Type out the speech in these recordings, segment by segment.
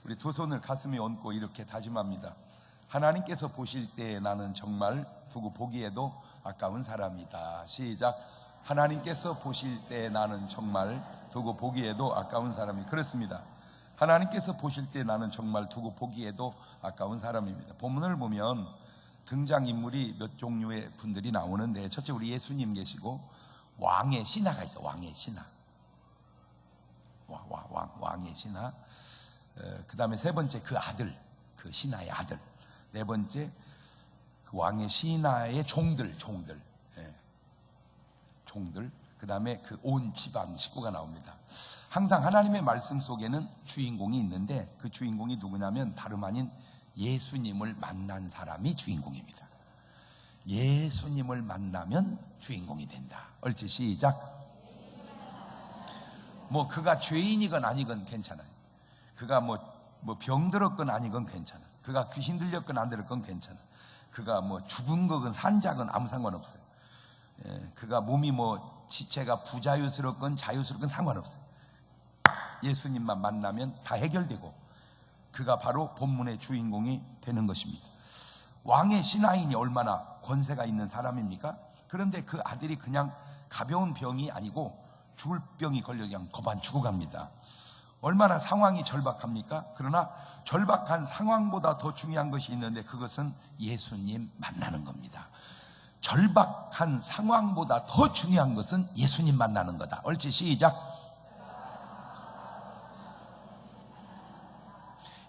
우리 두 손을 가슴에 얹고 이렇게 다짐합니다. 하나님께서 보실 때 나는 정말 두고 보기에도 아까운 사람이다. 시작. 하나님께서 보실 때 나는 정말 두고 보기에도 아까운 사람이. 그렇습니다. 하나님께서 보실 때 나는 정말 두고 보기에도 아까운 사람입니다. 본문을 보면 등장인물이 몇 종류의 분들이 나오는데, 첫째 우리 예수님 계시고 왕의 신하가 있어. 왕의 신하. 왕의 신하. 그 다음에 세 번째 그 아들, 그 신하의 아들. 네 번째 그 왕의 신하의 종들. 그 다음에 그 온 집안 식구가 나옵니다. 항상 하나님의 말씀 속에는 주인공이 있는데, 그 주인공이 누구냐면 다름 아닌 예수님을 만난 사람이 주인공입니다. 예수님을 만나면 주인공이 된다. 옳지, 시작. 뭐 그가 죄인이건 아니건 괜찮아요. 그가 뭐 병들었건 아니건 괜찮아. 그가 귀신 들렸건 안 들렸건 괜찮아. 그가 뭐 죽은 거건 산자건 아무 상관없어요. 그가 몸이 뭐 지체가 부자유스럽건 자유스럽건 상관없어요. 예수님만 만나면 다 해결되고, 그가 바로 본문의 주인공이 되는 것입니다. 왕의 신하인이 얼마나 권세가 있는 사람입니까? 그런데 그 아들이 그냥 가벼운 병이 아니고 죽을 병이 걸려 그냥 거반 죽어갑니다. 얼마나 상황이 절박합니까? 그러나 절박한 상황보다 더 중요한 것이 있는데, 그것은 예수님 만나는 겁니다. 절박한 상황보다 더 중요한 것은 예수님 만나는 거다. 옳지, 시작.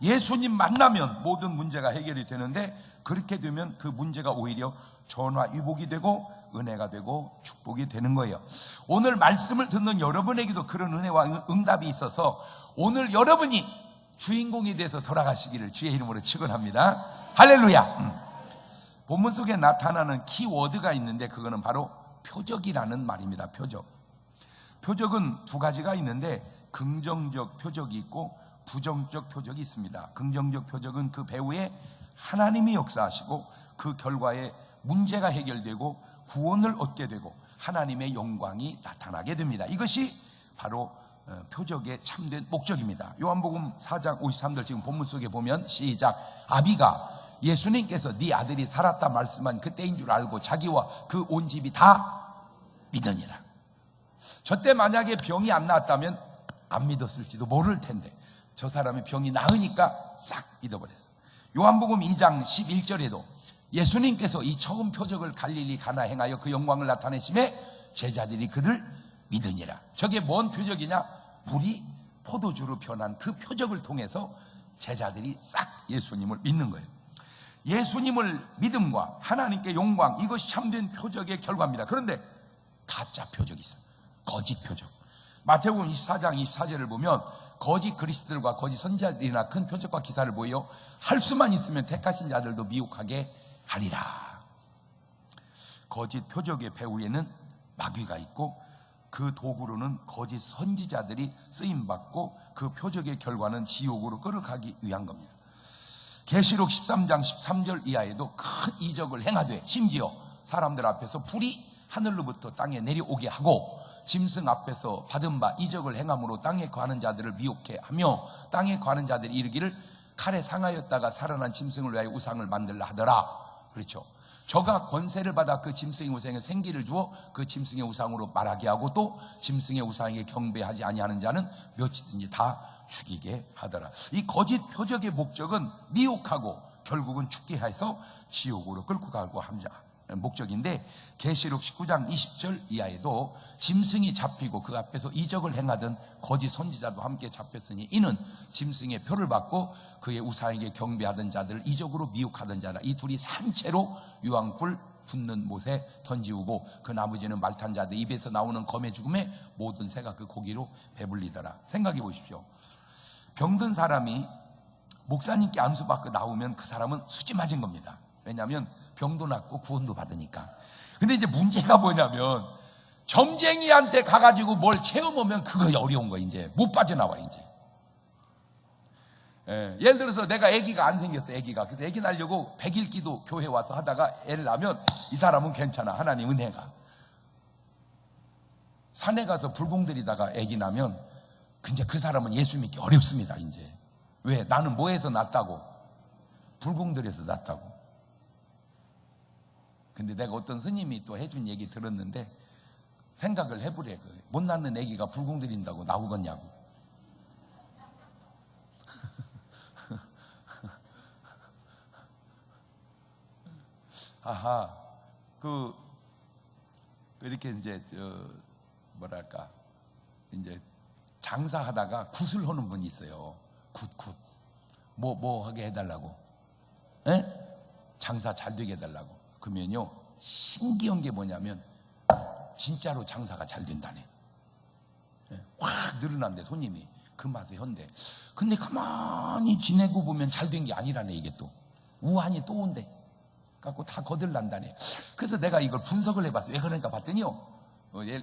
예수님 만나면 모든 문제가 해결이 되는데, 그렇게 되면 그 문제가 오히려 전화위복이 되고 은혜가 되고 축복이 되는 거예요. 오늘 말씀을 듣는 여러분에게도 그런 은혜와 응답이 있어서 오늘 여러분이 주인공이 돼서 돌아가시기를 주의 이름으로 축원합니다. 할렐루야. 본문 속에 나타나는 키워드가 있는데, 그거는 바로 표적이라는 말입니다. 표적은 두 가지가 있는데, 긍정적 표적이 있고 부정적 표적이 있습니다. 긍정적 표적은 그 배후에 하나님이 역사하시고 그 결과에 문제가 해결되고 구원을 얻게 되고 하나님의 영광이 나타나게 됩니다. 이것이 바로 표적의 참된 목적입니다. 요한복음 4장 53절 지금 본문 속에 보면, 시작. 아비가 예수님께서 네 아들이 살았다 말씀한 그때인 줄 알고 자기와 그 온 집이 다 믿으니라. 저때 만약에 병이 안 나았다면 안 믿었을지도 모를 텐데, 저 사람이 병이 나으니까 싹 믿어버렸어요. 요한복음 2장 11절에도 예수님께서 이 처음 표적을 갈릴리 가나 행하여 그 영광을 나타내심에 제자들이 그를 믿으니라. 저게 뭔 표적이냐? 물이 포도주로 변한 그 표적을 통해서 제자들이 싹 예수님을 믿는 거예요. 예수님을 믿음과 하나님께 영광, 이것이 참된 표적의 결과입니다. 그런데 가짜 표적이 있어요. 거짓 표적. 마태복음 24장 24절을 보면 거짓 그리스도들과 거짓 선지자들이나 큰 표적과 기사를 보여 할 수만 있으면 택하신 자들도 미혹하게 하리라. 거짓 표적의 배후에는 마귀가 있고, 그 도구로는 거짓 선지자들이 쓰임받고, 그 표적의 결과는 지옥으로 끌어가기 위한 겁니다. 계시록 13장 13절 이하에도 큰 이적을 행하되, 심지어 사람들 앞에서 불이 하늘로부터 땅에 내려오게 하고, 짐승 앞에서 받은 바 이적을 행함으로 땅에 거하는 자들을 미혹해 하며, 땅에 거하는 자들이 이르기를 칼에 상하였다가 살아난 짐승을 위하여 우상을 만들라 하더라. 그렇죠. 저가 권세를 받아 그 짐승의 우상에 생기를 주어 그 짐승의 우상으로 말하게 하고, 또 짐승의 우상에게 경배하지 아니하는 자는 몇이든지 다 죽이게 하더라. 이 거짓 표적의 목적은 미혹하고 결국은 죽게 해서 지옥으로 끌고 가고 함자 목적인데, 계시록 19장 20절 이하에도 짐승이 잡히고 그 앞에서 이적을 행하던 거짓 선지자도 함께 잡혔으니 이는 짐승의 표를 받고 그의 우상에게 경배하던 자들을 이적으로 미혹하던 자라. 이 둘이 산채로 유황불 붙는 못에 던지우고 그 나머지는 말탄 자들 입에서 나오는 검의 죽음에 모든 새가 그 고기로 배불리더라. 생각해 보십시오. 병든 사람이 목사님께 안수받고 나오면 그 사람은 수지 맞은 겁니다. 왜냐하면 병도 낫고 구원도 받으니까. 근데 이제 문제가 뭐냐면, 점쟁이한테 가가지고 뭘 체험하면 그거 어려운 거야. 이제 못 빠져나와. 이제 예를 들어서 내가 아기가 안 생겼어. 아기가. 근데 아기 낳으려고 100일 기도 교회 와서 하다가 애를 낳으면 이 사람은 괜찮아. 하나님 은혜가. 산에 가서 불공 들이다가 아기 낳으면 이제 그 사람은 예수 믿기 어렵습니다. 이제 왜? 나는 뭐에서 났다고? 불공들에서 났다고. 근데 내가 어떤 스님이 또 해준 얘기 들었는데 생각을 해보래. 못 낳는 애기가 불공들인다고 나오겠냐고. 아하, 이렇게 이제 뭐랄까, 이제 장사하다가 굿을 하는 분이 있어요. 굿. 뭐 하게 해달라고? 에? 장사 잘 되게 해달라고. 그러면요, 신기한 게 뭐냐면 진짜로 장사가 잘 된다네. 확 늘어난대, 손님이. 그 맛에 현대. 근데 가만히 지내고 보면 잘 된 게 아니라네. 이게 또 우한이 또 온대. 갖고 다 거들난다네. 그래서 내가 이걸 분석을 해봤어요. 왜 그러니까 봤더니요,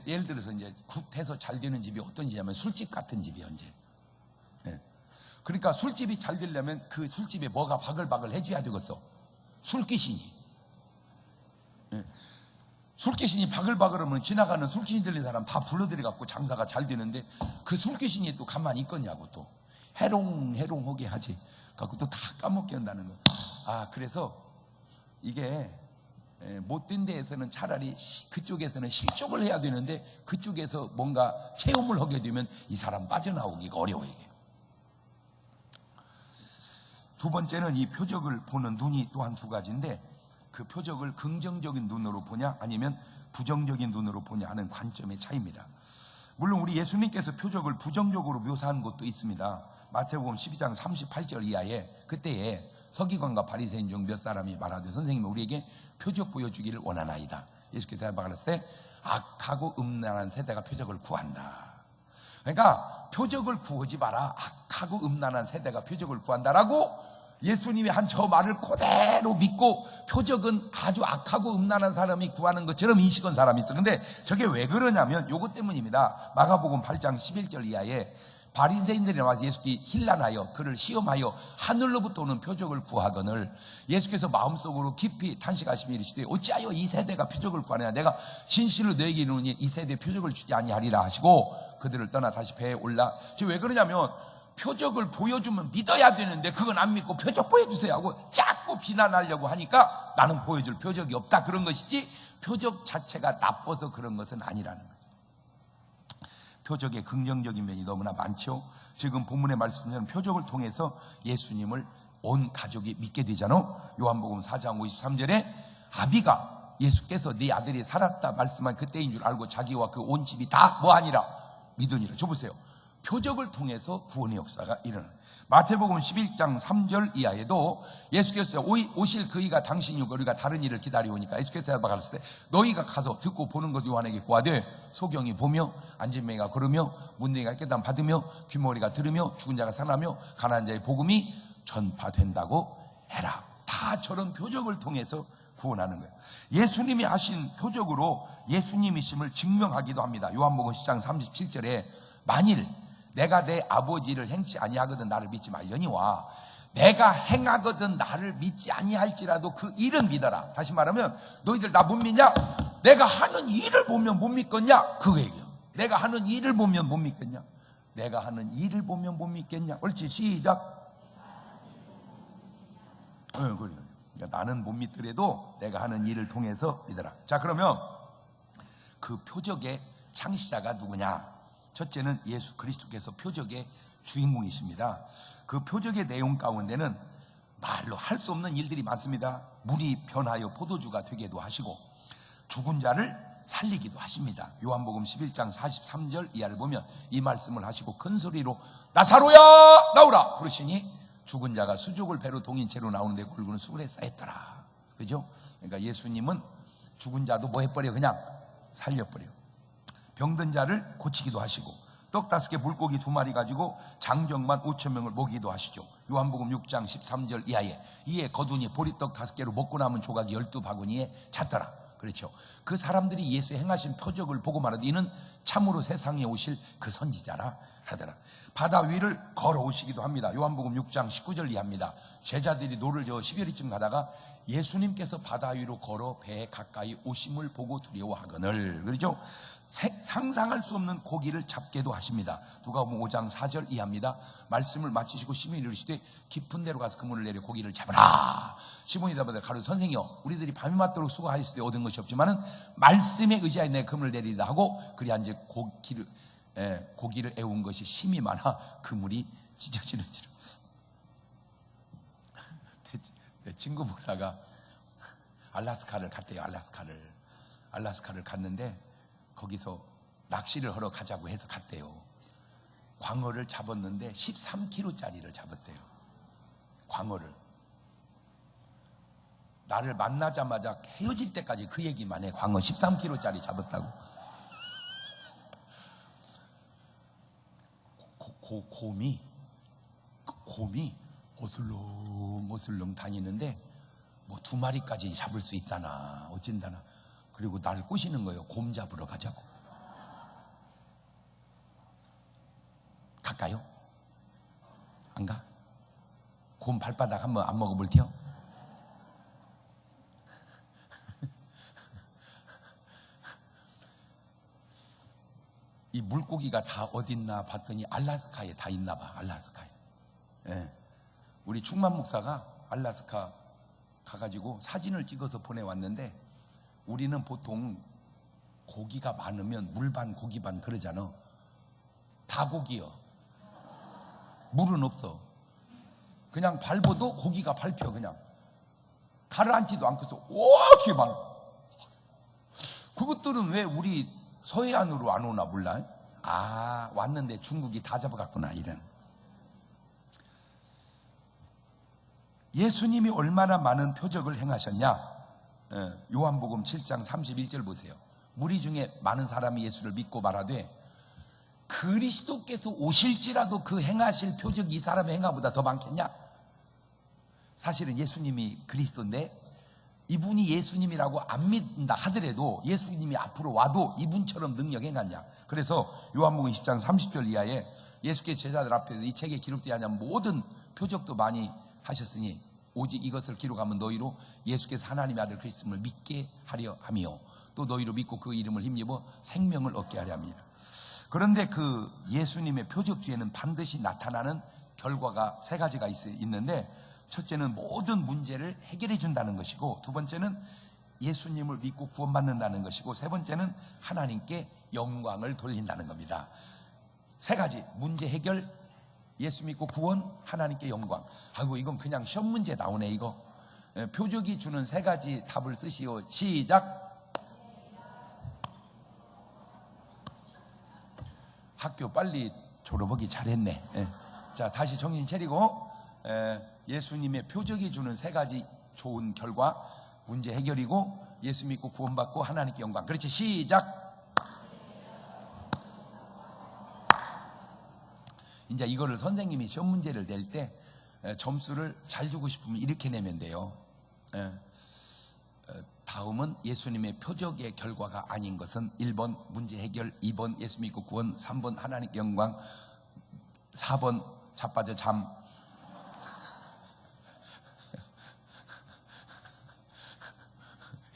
예를 들어서 이제 굿해서 잘 되는 집이 어떤 집이냐면 술집 같은 집이에요. 이제. 그러니까 술집이 잘 되려면 그 술집에 뭐가 바글바글 해줘야 되겠어? 술귀신이. 술귀신이 바글바글하면 지나가는 술귀신 들린 사람 다 불러들여갖고 장사가 잘 되는데, 그 술귀신이 또 가만히 있겠냐고. 또 해롱해롱하게 하지. 갖고 또 다 까먹게 한다는 거. 그래서 이게 못된 데에서는 차라리 그쪽에서는 실족을 해야 되는데, 그쪽에서 뭔가 체험을 하게 되면 이 사람 빠져나오기가 어려워. 이게 두 번째는 이 표적을 보는 눈이 또한 두 가지인데, 그 표적을 긍정적인 눈으로 보냐 아니면 부정적인 눈으로 보냐 하는 관점의 차이입니다. 물론 우리 예수님께서 표적을 부정적으로 묘사한 것도 있습니다. 마태복음 12장 38절 이하에 그때에 서기관과 바리새인 중 몇 사람이 말하되, 선생님이 우리에게 표적 보여주기를 원하나이다. 예수께서 대답하셨을 때, 악하고 음란한 세대가 표적을 구한다. 그러니까 표적을 구하지 마라. 악하고 음란한 세대가 표적을 구한다라고 예수님이 한 저 말을 그대로 믿고, 표적은 아주 악하고 음란한 사람이 구하는 것처럼 인식한 사람이 있어. 근데 저게 왜 그러냐면 요것 때문입니다. 마가복음 8장 11절 이하에 바리새인들이 나와서 예수께 힐난하여 그를 시험하여 하늘로부터 오는 표적을 구하거늘, 예수께서 마음속으로 깊이 탄식하시며 이르시되, 어찌하여 이 세대가 표적을 구하느냐? 내가 진실로 너에게 이르노니 이 세대에 표적을 주지 아니하리라 하시고 그들을 떠나 다시 배에 올라. 저 왜 그러냐면, 표적을 보여주면 믿어야 되는데 그건 안 믿고 표적 보여주세요 하고 자꾸 비난하려고 하니까 나는 보여줄 표적이 없다, 그런 것이지 표적 자체가 나빠서 그런 것은 아니라는 거죠. 표적의 긍정적인 면이 너무나 많죠. 지금 본문의 말씀처럼 표적을 통해서 예수님을 온 가족이 믿게 되잖아. 요한복음 4장 53절에 아비가 예수께서 네 아들이 살았다 말씀한 그때인 줄 알고 자기와 그 온 집이 다 뭐하니라? 믿으니라. 저 보세요. 표적을 통해서 구원의 역사가 일어나요. 마태복음 11장 3절 이하에도 예수께서 오실 그이가 당신이고 우리가 다른 일을 기다려오니까 예수께서 대답하셨을 때, 너희가 가서 듣고 보는 것 요한에게 구하되, 소경이 보며 안진뱅이가 걸으며 문둥이가 깨닫음 받으며 귀머리가 들으며 죽은 자가 살아나며 가난한 자의 복음이 전파된다고 해라. 다 저런 표적을 통해서 구원하는 거예요. 예수님이 하신 표적으로 예수님이심을 증명하기도 합니다. 요한복음 10장 37절에 만일 내가 내 아버지를 행치 아니하거든 나를 믿지 말려니와 내가 행하거든 나를 믿지 아니할지라도 그 일은 믿어라. 다시 말하면, 너희들 나 못 믿냐? 내가 하는 일을 보면 못 믿겠냐? 그거 얘기야. 내가 하는 일을 보면 못 믿겠냐? 내가 하는 일을 보면 못 믿겠냐? 옳지, 시작. 그래. 그러니까 나는 못 믿더라도 내가 하는 일을 통해서 믿어라. 자, 그러면 그 표적의 창시자가 누구냐? 첫째는 예수 그리스도께서 표적의 주인공이십니다. 그 표적의 내용 가운데는 말로 할 수 없는 일들이 많습니다. 물이 변하여 포도주가 되게도 하시고 죽은 자를 살리기도 하십니다. 요한복음 11장 43절 이하를 보면 이 말씀을 하시고 큰 소리로 나사로야 나오라 부르시니 죽은 자가 수족을 배로 동인 채로 나오는데 골고루 수울에 쌓였더라. 그죠? 그러니까 예수님은 죽은 자도 뭐 해버려? 그냥 살려버려. 병든 자를 고치기도 하시고 떡 5개 물고기 2마리 가지고 장정만 5,000명을 먹이기도 하시죠. 요한복음 6장 13절 이하에 이에 거두니 보리떡 5개로 먹고 남은 조각이 12바구니에 찼더라. 그렇죠. 그 사람들이 예수의 행하신 표적을 보고 말하되 이는 참으로 세상에 오실 그 선지자라 하더라. 바다 위를 걸어오시기도 합니다. 요한복음 6장 19절 이하입니다. 제자들이 노를 저어 10여리쯤 가다가 예수님께서 바다 위로 걸어 배에 가까이 오심을 보고 두려워하거늘. 그렇죠. 상상할 수 없는 고기를 잡게도 하십니다. 누가복음 5장 4절 이하입니다. 말씀을 마치시고 시몬이 이르시되 깊은 데로 가서 그물을 내려 고기를 잡으라. 시몬이 답하되 가로되 선생이여 우리들이 밤이 맞도록 수고하였을 때 얻은 것이 없지만은 말씀에 의지하여 내 그물을 내리라 하고 그리하 이제 고기를 애운 것이 심이 많아 그물이 찢어지는지라. 내 친구 목사가 알라스카를 갔대요. 알라스카를 갔는데 거기서 낚시를 하러 가자고 해서 갔대요. 광어를 잡았는데 13kg짜리를 잡았대요. 광어를. 나를 만나자마자 헤어질 때까지 그 얘기만 해. 광어 13kg짜리 잡았다고. 곰이 어슬렁 다니는데 뭐 2마리까지 잡을 수 있다나 어쩐다나. 그리고 나를 꼬시는 거예요. 곰 잡으러 가자고. 갈까요? 안 가? 곰 발바닥 한번 안 먹어볼게요. 이 물고기가 다 어딨나 봤더니 알라스카에 다 있나 봐. 알라스카에. 예. 우리 충만 목사가 알라스카 가가지고 사진을 찍어서 보내왔는데 우리는 보통 고기가 많으면 물반 고기반 그러잖아. 다 고기요. 물은 없어. 그냥 밟아도 고기가 밟혀. 그냥 가라앉지도 않고서 이렇게 많아. 그것들은 왜 우리 서해안으로 안 오나 몰라. 왔는데 중국이 다 잡아갔구나. 이런. 예수님이 얼마나 많은 표적을 행하셨냐. 요한복음 7장 31절 보세요. 무리 중에 많은 사람이 예수를 믿고 말하되 그리스도께서 오실지라도 그 행하실 표적이 이 사람의 행하보다 더 많겠냐. 사실은 예수님이 그리스도인데 이분이 예수님이라고 안 믿는다 하더라도 예수님이 앞으로 와도 이분처럼 능력 행하냐. 그래서 요한복음 20장 30절 이하에 예수께 제자들 앞에서 이 책에 기록되지 않은 모든 표적도 많이 하셨으니 오직 이것을 기록하면 너희로 예수께서 하나님의 아들 그리스도를 믿게 하려 함이요 또 너희로 믿고 그 이름을 힘입어 생명을 얻게 하려 합니다. 그런데 그 예수님의 표적 뒤에는 반드시 나타나는 결과가 3가지가 있는데 첫째는 모든 문제를 해결해 준다는 것이고 두 번째는 예수님을 믿고 구원받는다는 것이고 세 번째는 하나님께 영광을 돌린다는 겁니다. 3가지 문제 해결, 예수 믿고 구원, 하나님께 영광. 아이고 이건 그냥 시험 문제 나오네 이거. 표적이 주는 3가지 답을 쓰시오. 시작. 학교 빨리 졸업하기 잘했네. 자 다시 정신 차리고 예수님의 표적이 주는 3가지 좋은 결과, 문제 해결이고 예수 믿고 구원받고 하나님께 영광. 그렇지 시작. 이제 이거를 선생님이 시험 문제를 낼 때 점수를 잘 주고 싶으면 이렇게 내면 돼요. 다음은 예수님의 표적의 결과가 아닌 것은 1번 문제 해결, 2번 예수 믿고 구원, 3번 하나님께 영광, 4번 자빠져 잠.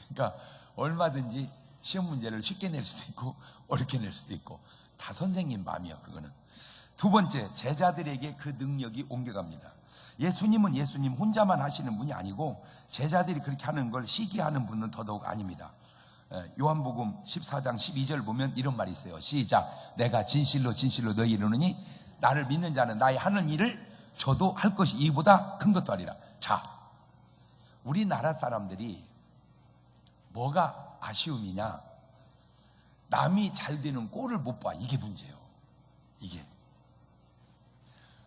그러니까 얼마든지 시험 문제를 쉽게 낼 수도 있고 어렵게 낼 수도 있고 다 선생님 마음이야. 그거는. 두 번째, 제자들에게 그 능력이 옮겨갑니다. 예수님은 예수님 혼자만 하시는 분이 아니고 제자들이 그렇게 하는 걸 시기하는 분은 더더욱 아닙니다. 요한복음 14장 12절 보면 이런 말이 있어요. 시작. 내가 진실로 너희 이르노니 나를 믿는 자는 나의 하는 일을 저도 할 것이 이보다 큰 것도 아니라. 자, 우리나라 사람들이 뭐가 아쉬움이냐, 남이 잘 되는 꼴을 못 봐. 이게 문제예요. 이게.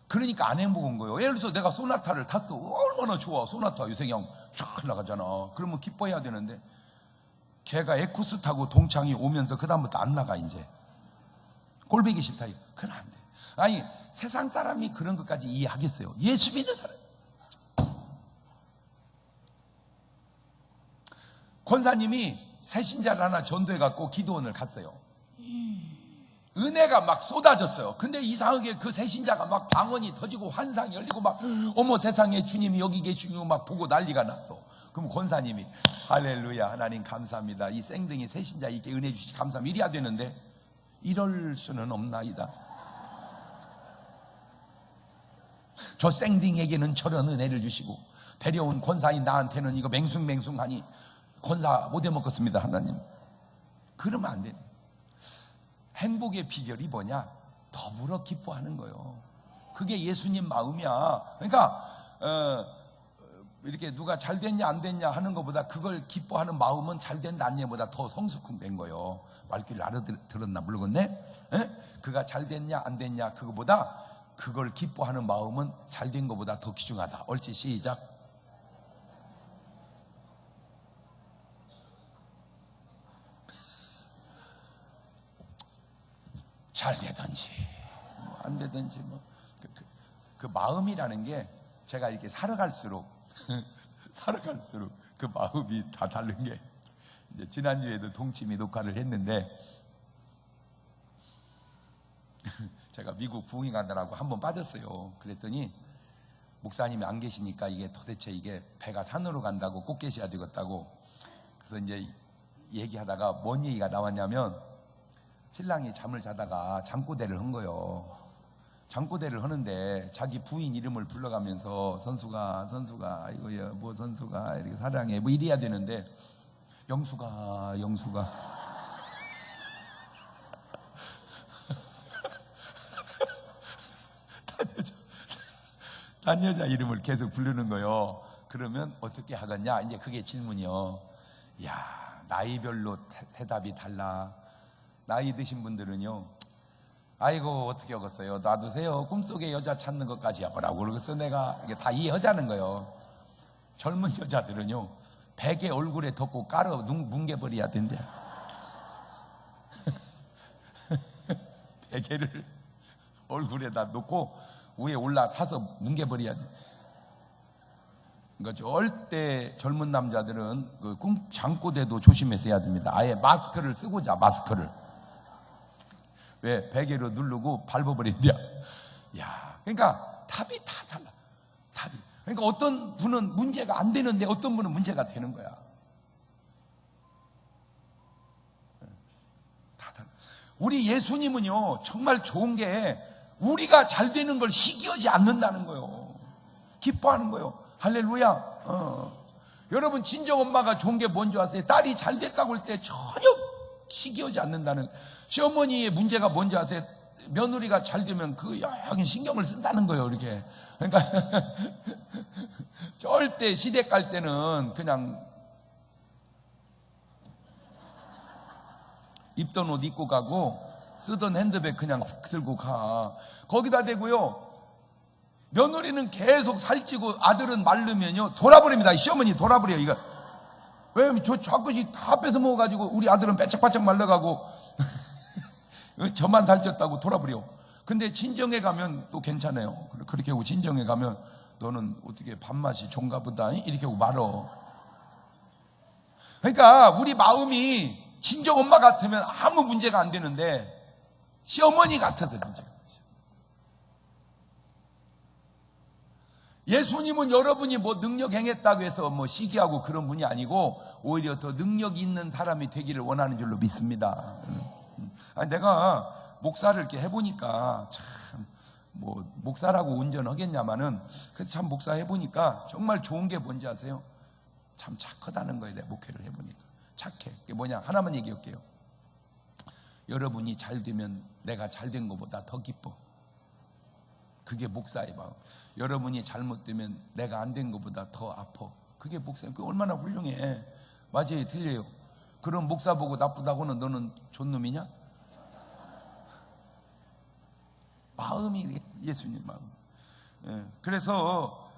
그러니까 안 행복한 거예요. 예를 들어서 내가 소나타를 탔어. 얼마나 좋아. 소나타 요새 그냥 쫙 나가잖아. 그러면 기뻐해야 되는데 걔가 에쿠스 타고 동창이 오면서 그 다음부터 안 나가. 이제 꼴보기 싫다. 그건 안 돼. 아니 세상 사람이 그런 것까지 이해하겠어요? 예수 믿는 사람. 권사님이 새신자를 하나 전도해 갖고 기도원을 갔어요. 은혜가 막 쏟아졌어요. 근데 이상하게 그 새신자가 막 방언이 터지고 환상이 열리고 막 어머 세상에 주님이 여기 계시고 막 보고 난리가 났어. 그럼 권사님이 할렐루야 하나님 감사합니다. 이 생등이 새신자에게 은혜 주시 감사합니다. 이래야 되는데 이럴 수는 없나이다. 저 생딩에게는 저런 은혜를 주시고 데려온 권사인 나한테는 이거 맹숭맹숭하니 권사 못 해먹겠습니다 하나님. 그러면 안 되네. 행복의 비결이 뭐냐? 더불어 기뻐하는 거예요. 그게 예수님 마음이야. 그러니까 이렇게 누가 잘 됐냐 안 됐냐 하는 것보다 그걸 기뻐하는 마음은 잘 됐냐 안 됐냐보다 더 성숙된 거예요. 말귀를 알아들었나 모르겠네. 그가 잘 됐냐 안 됐냐 그거보다 그걸 기뻐하는 마음은 잘 된 것보다 더 귀중하다. 옳지? 시작. 잘 되든지 안 되든지 그 마음이라는 게 제가 이렇게 살아갈수록 그 마음이 다 다른 게 이제 지난주에도 동치미 녹화를 했는데 제가 미국 부흥회 가느라고 한번 빠졌어요. 그랬더니 목사님이 안 계시니까 이게 도대체 이게 배가 산으로 간다고 꼭 계셔야 되겠다고. 그래서 이제 얘기하다가 뭔 얘기가 나왔냐면 신랑이 잠을 자다가 잠꼬대를 한 거예요. 잠꼬대를 하는데 자기 부인 이름을 불러가면서 선수가 이거야 뭐 선수가 이렇게 사랑해 뭐 이래야 되는데 영수가 딴 여자 이름을 계속 부르는 거예요. 그러면 어떻게 하겠냐? 이제 그게 질문이요. 야, 나이별로 대답이 달라. 나이 드신 분들은요, 아이고 어떻게 하겠어요? 놔두세요. 꿈속에 여자 찾는 것까지 해보라고 그러겠어. 내가 이게 다 이해하자는 거예요. 젊은 여자들은요, 베개 얼굴에 덮고 깔아 뭉개버려야 된대. 베개를 얼굴에다 놓고 위에 올라타서 뭉개버려야 돼. 그러니까 절대 젊은 남자들은 그 잠꼬대도 조심해서 해야 됩니다. 아예 마스크를 쓰고 자. 마스크를. 왜? 베개로 누르고 밟아버린대요. 야, 그러니까 답이 다 달라. 답이. 그러니까 어떤 분은 문제가 안 되는데 어떤 분은 문제가 되는 거야. 다 달라. 우리 예수님은요 정말 좋은 게 우리가 잘 되는 걸 시기하지 않는다는 거예요. 기뻐하는 거예요. 할렐루야. 여러분 진정 엄마가 좋은 게 뭔지 아세요? 딸이 잘 됐다고 할 때 전혀 시기하지 않는다는. 시어머니의 문제가 뭔지 아세요? 며느리가 잘 되면 그 여기 신경을 쓴다는 거예요. 이렇게. 그러니까 절대 시댁 갈 때는 그냥 입던 옷 입고 가고 쓰던 핸드백 그냥 들고 가. 거기다 대고요, 며느리는 계속 살찌고 아들은 마르면요 돌아버립니다. 시어머니 돌아버려요. 이거 왜냐면 저 자꾸씩 다 뺏어 먹어가지고 우리 아들은 빼짝빼짝 말라가고 저만 살쪘다고 돌아버려. 근데 친정에 가면 또 괜찮아요. 그렇게 하고 친정에 가면 너는 어떻게 밥맛이 좋은가 보다 이렇게 하고 말어. 그러니까 우리 마음이 친정 엄마 같으면 아무 문제가 안 되는데 시어머니 같아서 문제가 되죠. 예수님은 여러분이 뭐 능력 행했다고 해서 뭐 시기하고 그런 분이 아니고 오히려 더 능력 있는 사람이 되기를 원하는 줄로 믿습니다. 아니, 내가 목사를 이렇게 해보니까 참 뭐 목사라고 운전하겠냐마는 참 목사 해보니까 정말 좋은 게 뭔지 아세요? 참 착하다는 거예요. 내가 목회를 해보니까 착해. 그게 뭐냐? 하나만 얘기할게요. 여러분이 잘 되면 내가 잘 된 것보다 더 기뻐. 그게 목사의 마음. 여러분이 잘못되면 내가 안 된 것보다 더 아파. 그게 목사님. 그게 얼마나 훌륭해. 맞아요, 틀려요. 그럼 목사 보고 나쁘다고는 너는 존놈이냐? 마음이 예수님 마음. 그래서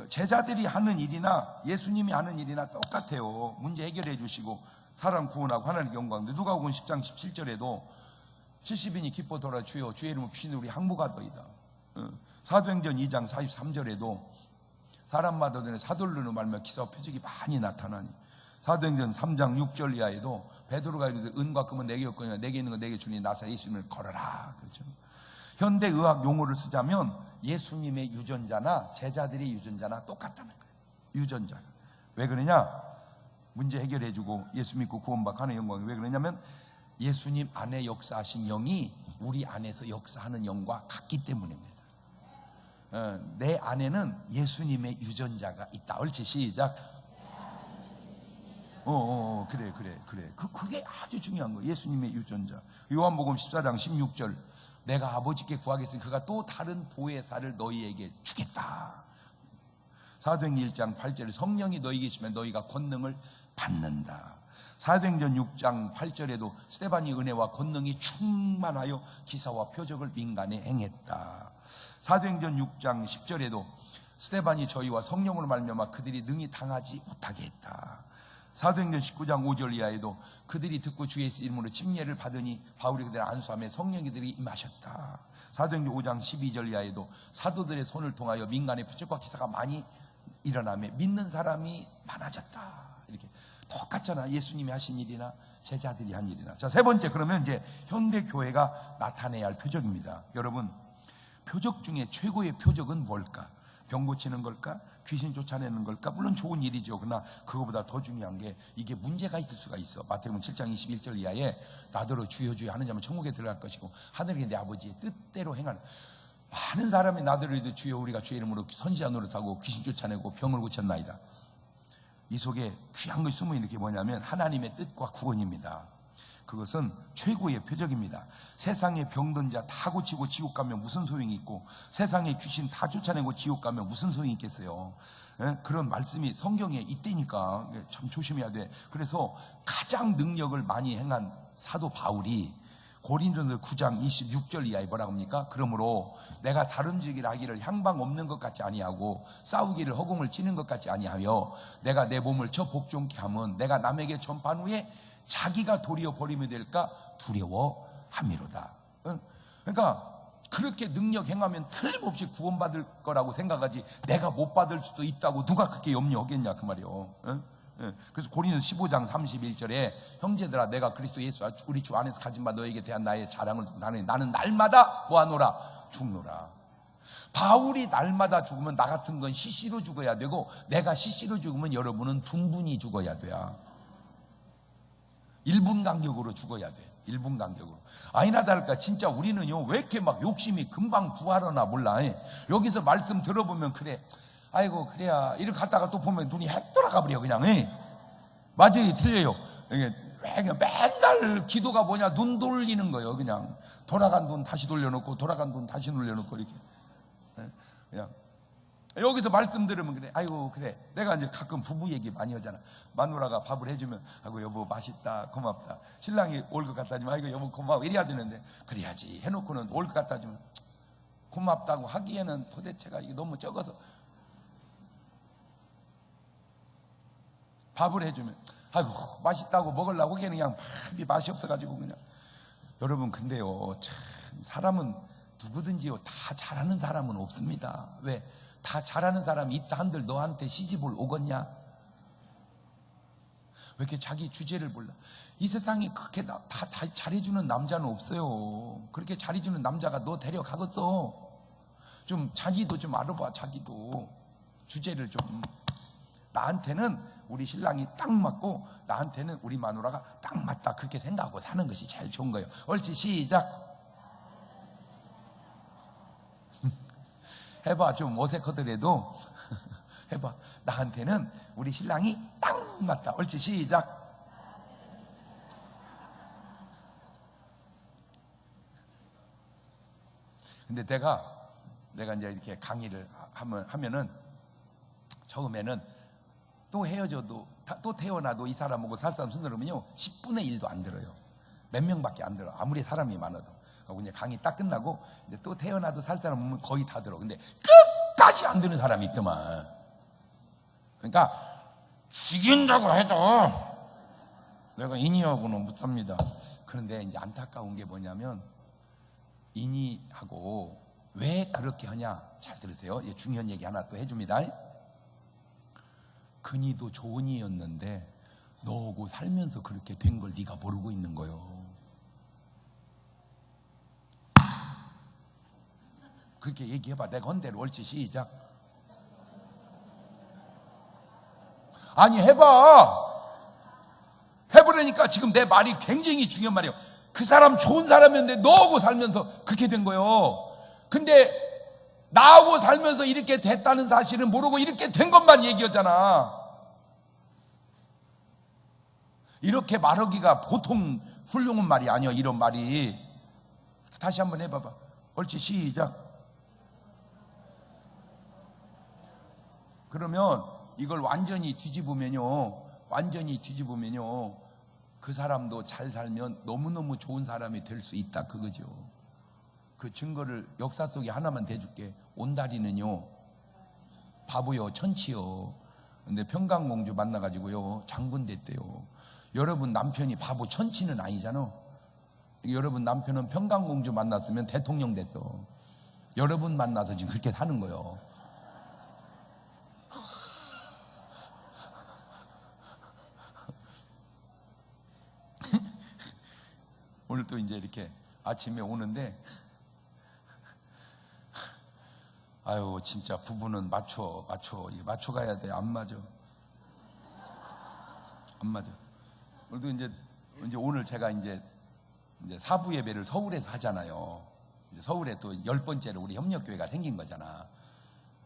제자들이 하는 일이나 예수님이 하는 일이나 똑같아요. 문제 해결해 주시고 사람 구원하고 하나님의 영광인데 누가복음 10장 17절에도 70인이 기뻐 돌아 주여 주의 이름을 주신 우리 항무가더이다. 사도행전 2장 43절에도 사람마다 전에 사돌르는 말며 기사와 표적이 많이 나타나니 사도행전 3장 6절 이하에도 베드로가 이르되 은과 금은 내게 없거니와 내게 있는 건 내게 주니 나사렛 예수님을 걸어라. 그렇죠. 현대의학 용어를 쓰자면 예수님의 유전자나 제자들의 유전자나 똑같다는 거예요. 유전자. 왜 그러냐? 문제 해결해주고 예수 믿고 구원받고 하는 영광이. 왜 그러냐면 예수님 안에 역사하신 영이 우리 안에서 역사하는 영과 같기 때문입니다. 내 안에는 예수님의 유전자가 있다. 옳지, 시작. 그래. 그게 아주 중요한 거예요. 예수님의 유전자. 요한복음 14장 16절. 내가 아버지께 구하겠으니 그가 또 다른 보혜사를 너희에게 주겠다. 사도행전 1장 8절에 성령이 너희에게 계시면 너희가 권능을 받는다. 사도행전 6장 8절에도 스데반이 은혜와 권능이 충만하여 기사와 표적을 민간에 행했다. 사도행전 6장 10절에도 스데반이 저희와 성령으로 말미암아 그들이 능히 당하지 못하게 했다. 사도행전 19장 5절 이하에도 그들이 듣고 주 예수 이름으로 침례를 받으니 바울이 그들을 안수하며 성령이 그들이 임하셨다. 사도행전 5장 12절 이하에도 사도들의 손을 통하여 민간의 표적과 기사가 많이 일어나며 믿는 사람이 많아졌다. 이렇게 똑같잖아. 예수님이 하신 일이나 제자들이 한 일이나. 자, 세 번째, 그러면 이제 현대 교회가 나타내야 할 표적입니다. 여러분, 표적 중에 최고의 표적은 뭘까? 병 고치는 걸까? 귀신 쫓아내는 걸까? 물론 좋은 일이죠. 그러나 그거보다 더 중요한 게 이게 문제가 있을 수가 있어. 마태복음 7장 21절 이하에 나더러 주여 주여 하는 자면 천국에 들어갈 것이고 하늘에 내 아버지의 뜻대로 행하는. 많은 사람이 나더러 주여 우리가 주의 이름으로 선지자 노릇하고 귀신 쫓아내고 병을 고쳤나이다. 이 속에 귀한 것이 숨어있는 게 뭐냐면 하나님의 뜻과 구원입니다. 그것은 최고의 표적입니다. 세상에 병든 자 다 고치고 지옥 가면 무슨 소용이 있고 세상에 귀신 다 쫓아내고 지옥 가면 무슨 소용이 있겠어요. 그런 말씀이 성경에 있다니까 참 조심해야 돼. 그래서 가장 능력을 많이 행한 사도 바울이 고린도전서 9장 26절 이하에 뭐라고 합니까? 그러므로 내가 다름질기를 하기를 향방 없는 것 같지 아니하고 싸우기를 허공을 치는 것 같지 아니하며 내가 내 몸을 저 복종케 하면 내가 남에게 전판 후에 자기가 도리어 버리면 될까 두려워함이로다. 그러니까 그렇게 능력 행하면 틀림없이 구원받을 거라고 생각하지 내가 못 받을 수도 있다고 누가 그렇게 염려하겠냐 그 말이요. 그래서 고린도서 15장 31절에 형제들아 내가 그리스도 예수 우리 주 안에서 가진 바 너에게 대한 나의 자랑을 나는 날마다 뭐하노라 죽노라. 바울이 날마다 죽으면 나 같은 건 시시로 죽어야 되고 내가 시시로 죽으면 여러분은 분분히 죽어야 돼요. 1분 간격으로 죽어야 돼. 1분 간격으로. 아니나 다를까 진짜 우리는요 왜 이렇게 막 욕심이 금방 부하려나 몰라. 여기서 말씀 들어보면 그래 아이고 그래야 이렇게 갔다가 또 보면 눈이 핵 돌아가 버려 그냥. 맞아요 틀려요. 맨날 기도가 뭐냐 눈 돌리는 거예요. 그냥 돌아간 눈 다시 돌려놓고 돌아간 눈 다시 돌려놓고 이렇게 그냥 여기서 말씀 들으면 그래 아이고 그래. 내가 이제 가끔 부부 얘기 많이 하잖아. 마누라가 밥을 해주면 아이고 여보 맛있다 고맙다. 신랑이 올 것 갖다 주면 아이고 여보 고마워 이래야 되는데 그래야지 해놓고는 올 것 갖다 주면 고맙다고 하기에는 도대체가 이게 너무 적어서 밥을 해주면 아이고 맛있다고 먹으려고 하기에는 그냥 밥이 맛이 없어가지고 그냥. 여러분 근데요 참 사람은 누구든지요 다 잘하는 사람은 없습니다. 왜? 다 잘하는 사람이 있다 한들 너한테 시집을 오겠냐? 왜 이렇게 자기 주제를 몰라? 이 세상에 그렇게 다 잘해주는 남자는 없어요. 그렇게 잘해주는 남자가 너 데려가겠어? 좀 자기도 좀 알아봐. 자기도 주제를 좀. 나한테는 우리 신랑이 딱 맞고 나한테는 우리 마누라가 딱 맞다 그렇게 생각하고 사는 것이 제일 좋은 거예요. 옳지 시작. 해봐. 좀 어색하더라도 해봐. 나한테는 우리 신랑이 딱 맞다. 옳지 시작. 근데 내가 이제 이렇게 강의를 하면은 처음에는 또 헤어져도 또 태어나도 이 사람하고 살 사람 손들으면요 10분의 1도 안 들어요. 몇 명밖에 안 들어. 아무리 사람이 많아도. 하고 이제 강의 딱 끝나고 이제 또 태어나도 살 사람 보면 거의 다 들어. 근데 끝까지 안 드는 사람이 있더만. 그러니까 죽인다고 해도 내가 인이하고는 못 삽니다. 그런데 이제 안타까운 게 뭐냐면 인이하고 왜 그렇게 하냐? 잘 들으세요. 중요한 얘기 하나 또 해줍니다. 근이도 좋은 이였는데 너하고 살면서 그렇게 된 걸 네가 모르고 있는 거요. 그렇게 얘기해봐. 내가 헌대로 옳지 시작. 아니, 해보려니까 지금 내 말이 굉장히 중요한 말이에요. 그 사람 좋은 사람이었는데 너하고 살면서 그렇게 된 거예요. 근데 나하고 살면서 이렇게 됐다는 사실은 모르고 이렇게 된 것만 얘기하잖아. 이렇게 말하기가 보통 훌륭한 말이 아니야. 이런 말이. 다시 한번 해봐봐. 옳지, 시작. 그러면 이걸 완전히 뒤집으면요, 그 사람도 잘 살면 너무너무 좋은 사람이 될 수 있다, 그거죠. 그 증거를 역사 속에 하나만 대줄게. 온다리는요, 바보요, 천치요. 근데 평강공주 만나가지고요, 장군 됐대요. 여러분 남편이 바보 천치는 아니잖아. 여러분 남편은 평강공주 만났으면 대통령 됐어. 여러분 만나서 지금 그렇게 사는 거예요. 오늘 또 이제 이렇게 아침에 오는데, 아유, 진짜 부부는 맞춰 가야 돼. 안 맞아. 오늘도 이제 오늘 제가 이제 사부 예배를 서울에서 하잖아요. 이제 서울에 또 10번째로 우리 협력교회가 생긴 거잖아.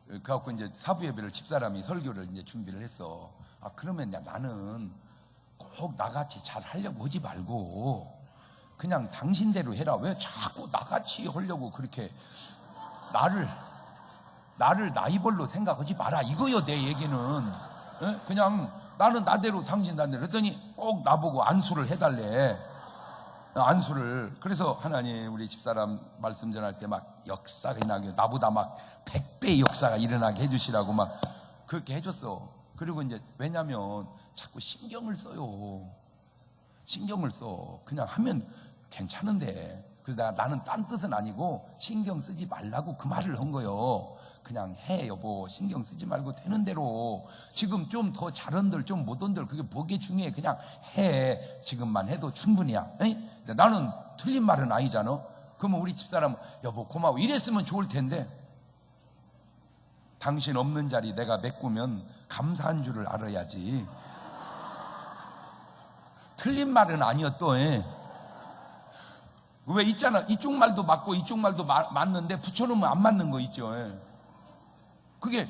그래갖고 이제 사부 예배를 집사람이 설교를 이제 준비를 했어. 아, 그러면 나는 꼭 나같이 잘 하려고 하지 말고 그냥 당신대로 해라. 왜 자꾸 나같이 하려고 그렇게 나를 나이벌로 생각하지 마라, 이거요 내 얘기는. 그냥 나는 나대로 당신 나대로 했더니 꼭 나보고 안수를 해달래. 안수를. 그래서 하나님, 우리 집사람 말씀 전할 때 막 역사가 일어나게, 나보다 막 100배의 역사가 일어나게 해주시라고 막 그렇게 해줬어. 그리고 이제 왜냐면 자꾸 신경을 써요. 신경을 써. 그냥 하면 괜찮은데. 그래서 나는 딴 뜻은 아니고 신경 쓰지 말라고 그 말을 한 거예요. 그냥 해, 여보. 신경 쓰지 말고 되는 대로. 지금 좀 더 잘한들 좀 못한들 그게 뭐게 중요해. 그냥 해. 지금만 해도 충분이야. 나는 틀린 말은 아니잖아. 그러면 우리 집사람, 여보 고마워, 이랬으면 좋을 텐데, 당신 없는 자리 내가 메꾸면 감사한 줄을 알아야지. 틀린 말은 아니었또. 왜 있잖아, 이쪽 말도 맞고 이쪽 말도 맞는데 붙여놓으면 안 맞는 거 있죠. 그게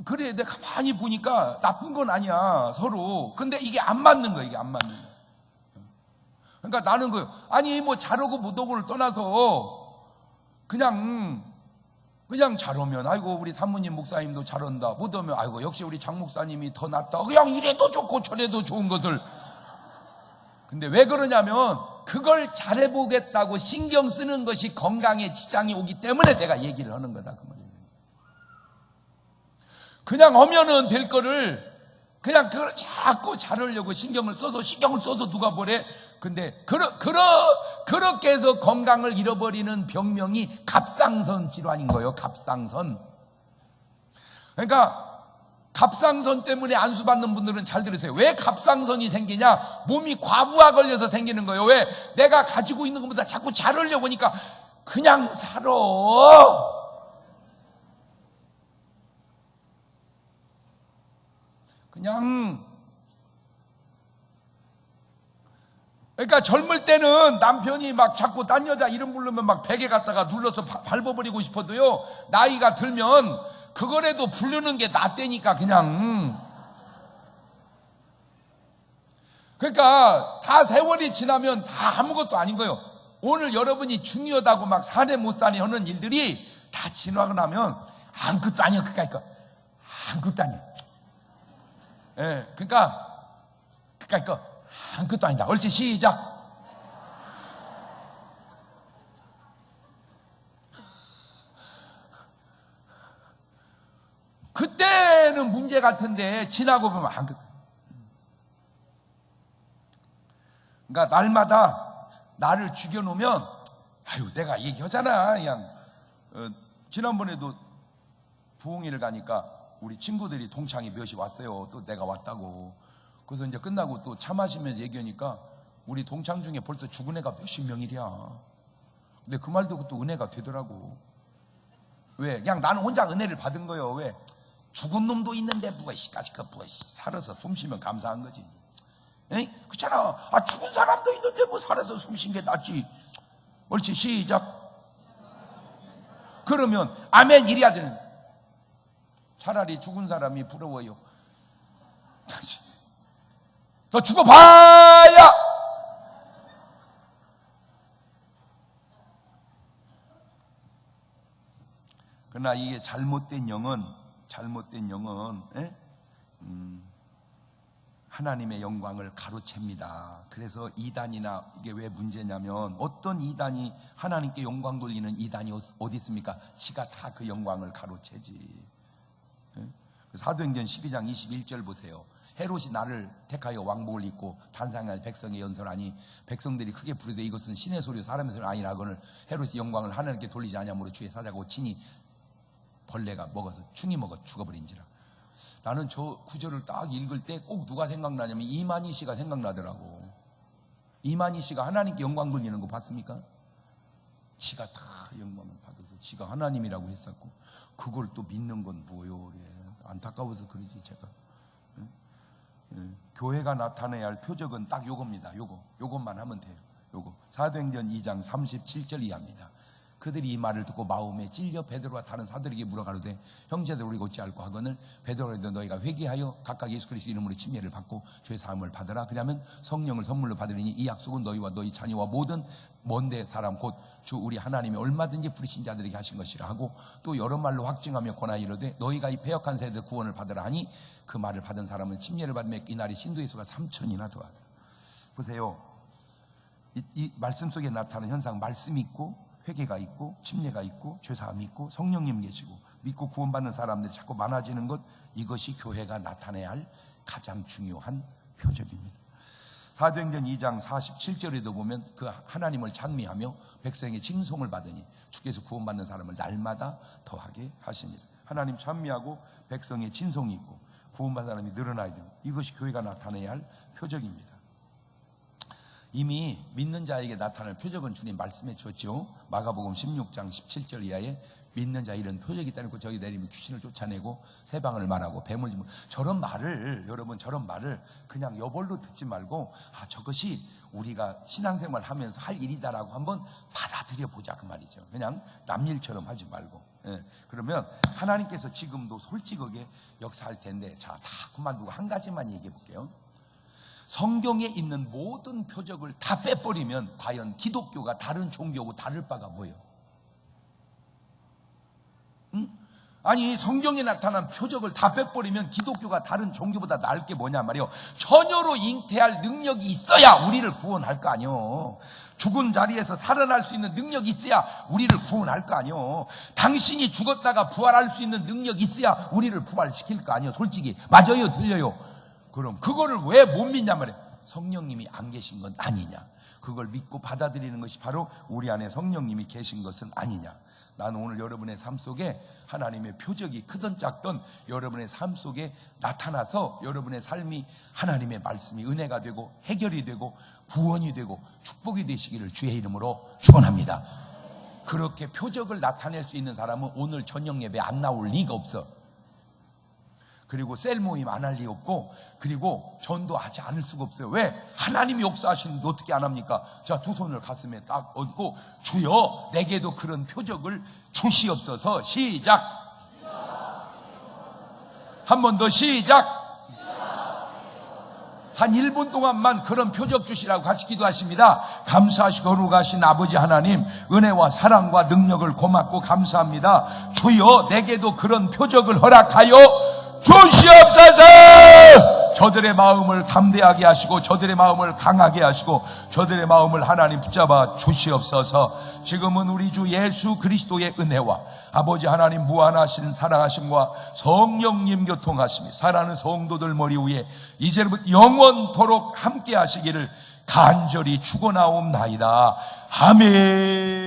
그래, 내가 가만히 보니까 나쁜 건 아니야 서로. 근데 이게 안 맞는 거야. 이게 안 맞는 거야. 그러니까 나는 아니 뭐 잘하고 못하고를 떠나서 그냥 잘하면 아이고 우리 사모님 목사님도 잘한다, 못하면 아이고 역시 우리 장 목사님이 더 낫다, 그냥 이래도 좋고 저래도 좋은 것을. 근데 왜 그러냐면 그걸 잘해보겠다고 신경 쓰는 것이 건강에 지장이 오기 때문에 내가 얘기를 하는 거다, 그 말이에요. 그냥 하면은 될 거를 그냥 그걸 자꾸 잘하려고 신경을 써서 누가 뭐래. 근데 그렇게 해서 건강을 잃어버리는 병명이 갑상선 질환인 거예요. 갑상선. 그러니까 갑상선 때문에 안수 받는 분들은 잘 들으세요. 왜 갑상선이 생기냐? 몸이 과부하 걸려서 생기는 거예요. 왜? 내가 가지고 있는 것보다 자꾸 잘하려고 하니까 그냥 살아. 그러니까 젊을 때는 남편이 막 자꾸 딴 여자 이름 부르면 막 베개 갖다가 눌러서 밟아버리고 싶어도요, 나이가 들면 그거라도 부르는 게 낫다니까 그냥. 그러니까 다 세월이 지나면 다 아무것도 아닌 거예요. 오늘 여러분이 중요하다고 막 사내 못 사내 하는 일들이 다 지나고 나면 아무것도 아니야. 그러니까 아무것도 아니야. 그러니까 아무것도 아니다. 옳지, 시작. 그때는 문제 같은데 지나고 보면 아무것도. 그러니까 날마다 나를 죽여놓으면, 아유 내가 얘기하잖아. 그냥 지난번에도 부흥회를 가니까 우리 친구들이 동창이 몇이 왔어요. 또 내가 왔다고. 그래서 이제 끝나고 또 차 마시면서 얘기하니까 우리 동창 중에 벌써 죽은 애가 몇십 명이랴. 근데 그 말도 또 은혜가 되더라고. 왜? 그냥 나는 혼자 은혜를 받은 거예요. 왜? 죽은 놈도 있는데 무엇이까지 살아서 숨 쉬면 감사한 거지. 에이? 그렇잖아. 죽은 사람도 있는데 뭐 살아서 숨 쉰 게 낫지. 옳지, 시작. 그러면 아멘 이래야 되는. 차라리 죽은 사람이 부러워요. 더 죽어봐야. 그러나 이게 잘못된 영은 하나님의 영광을 가로챕니다. 그래서 이단이나 이게 왜 문제냐면, 어떤 이단이 하나님께 영광 돌리는 이단이 어디 있습니까? 지가 다 그 영광을 가로채지. 사도행전 12장 21절 보세요. 헤롯이 나를 택하여 왕복을 입고 단상할 백성의 연설하니 백성들이 크게 부르되 이것은 신의 소리요 사람의 소리 아니라 하거늘 헤롯이 영광을 하나님께 돌리지 아니하므로 주의 사자고 친히 벌레가 먹어서 충이 먹어 죽어버린지라. 나는 저 구절을 딱 읽을 때 꼭 누가 생각나냐면 이만희 씨가 생각나더라고. 이만희 씨가 하나님께 영광 돌리는 거 봤습니까? 지가 다 영광을 받아서 지가 하나님이라고 했었고, 그걸 또 믿는 건 뭐요? 그래. 안타까워서 그러지 제가. 교회가 나타내야 할 표적은 딱 요겁니다. 요것만 하면 돼요. 요거 사도행전 2장 37절 이하입니다. 그들이 이 말을 듣고 마음에 찔려 베드로와 다른 사들에게 물어가로되 형제들 우리가 어찌 알고 하거늘 베드로에도 너희가 회개하여 각각 예수 그리스도 이름으로 침례를 받고 죄 사함을 받으라. 그러면 성령을 선물로 받으리니 이 약속은 너희와 너희 자녀와 모든 먼데 사람 곧 주 우리 하나님이 얼마든지 부르신 자들에게 하신 것이라 하고, 또 여러 말로 확증하며 권하여 이르되 너희가 이 패역한 세대 구원을 받으라 하니 그 말을 받은 사람은 침례를 받으며 이날이 신도의 수가 3,000이나 더하더라. 보세요. 이 말씀 속에 나타나는 현상, 말씀이 있고 회개가 있고 침례가 있고 죄사함이 있고 성령님 계시고 믿고 구원받는 사람들이 자꾸 많아지는 것, 이것이 교회가 나타내야 할 가장 중요한 표적입니다. 사도행전 2장 47절에도 보면 그 하나님을 찬미하며 백성의 칭송을 받으니 주께서 구원받는 사람을 날마다 더하게 하시니라. 하나님 찬미하고 백성의 칭송이 있고 구원받는 사람이 늘어나야 됩니다. 이것이 교회가 나타내야 할 표적입니다. 이미 믿는 자에게 나타날 표적은 주님 말씀해 주었죠. 마가복음 16장 17절 이하에 믿는 자 이런 표적이 있다는 거, 저기 내리면 귀신을 쫓아내고 새방을 말하고 뱀을 집고, 저런 말을 여러분 저런 말을 그냥 여벌로 듣지 말고 저것이 우리가 신앙생활 하면서 할 일이다라고 한번 받아들여 보자 그 말이죠. 그냥 남일처럼 하지 말고. 그러면 하나님께서 지금도 솔직하게 역사할 텐데, 자, 다 그만두고 한 가지만 얘기해 볼게요. 성경에 있는 모든 표적을 다 빼버리면 과연 기독교가 다른 종교하고 다를 바가 뭐예요? 아니, 성경에 나타난 표적을 다 빼버리면 기독교가 다른 종교보다 나을 게 뭐냐 말이요. 전혀로 잉태할 능력이 있어야 우리를 구원할 거 아니요. 죽은 자리에서 살아날 수 있는 능력이 있어야 우리를 구원할 거 아니요. 당신이 죽었다가 부활할 수 있는 능력이 있어야 우리를 부활시킬 거 아니요. 솔직히 맞아요, 틀려요? 그럼 그거를 왜 못 믿냐 말이에요. 성령님이 안 계신 건 아니냐. 그걸 믿고 받아들이는 것이 바로 우리 안에 성령님이 계신 것은 아니냐. 나는 오늘 여러분의 삶 속에 하나님의 표적이 크든 작든 여러분의 삶 속에 나타나서 여러분의 삶이 하나님의 말씀이 은혜가 되고 해결이 되고 구원이 되고 축복이 되시기를 주의 이름으로 축원합니다. 그렇게 표적을 나타낼 수 있는 사람은 오늘 저녁 예배 안 나올 리가 없어. 그리고 셀 모임 안 할 리 없고, 그리고 전도하지 않을 수가 없어요. 왜? 하나님이 역사하시는데 어떻게 안 합니까? 자, 두 손을 가슴에 딱 얹고 주여 내게도 그런 표적을 주시옵소서. 시작. 한 번 더 시작. 한 1분 동안만 그런 표적 주시라고 같이 기도하십니다. 감사하시고 거룩하신 아버지 하나님, 은혜와 사랑과 능력을 고맙고 감사합니다. 주여 내게도 그런 표적을 허락하여 주시옵소서. 저들의 마음을 담대하게 하시고 저들의 마음을 강하게 하시고 저들의 마음을 하나님 붙잡아 주시옵소서. 지금은 우리 주 예수 그리스도의 은혜와 아버지 하나님 무한하신 사랑하심과 성령님 교통하심이 사랑하는 성도들 머리 위에 이제부터 영원토록 함께 하시기를 간절히 축원하옵나이다. 아멘.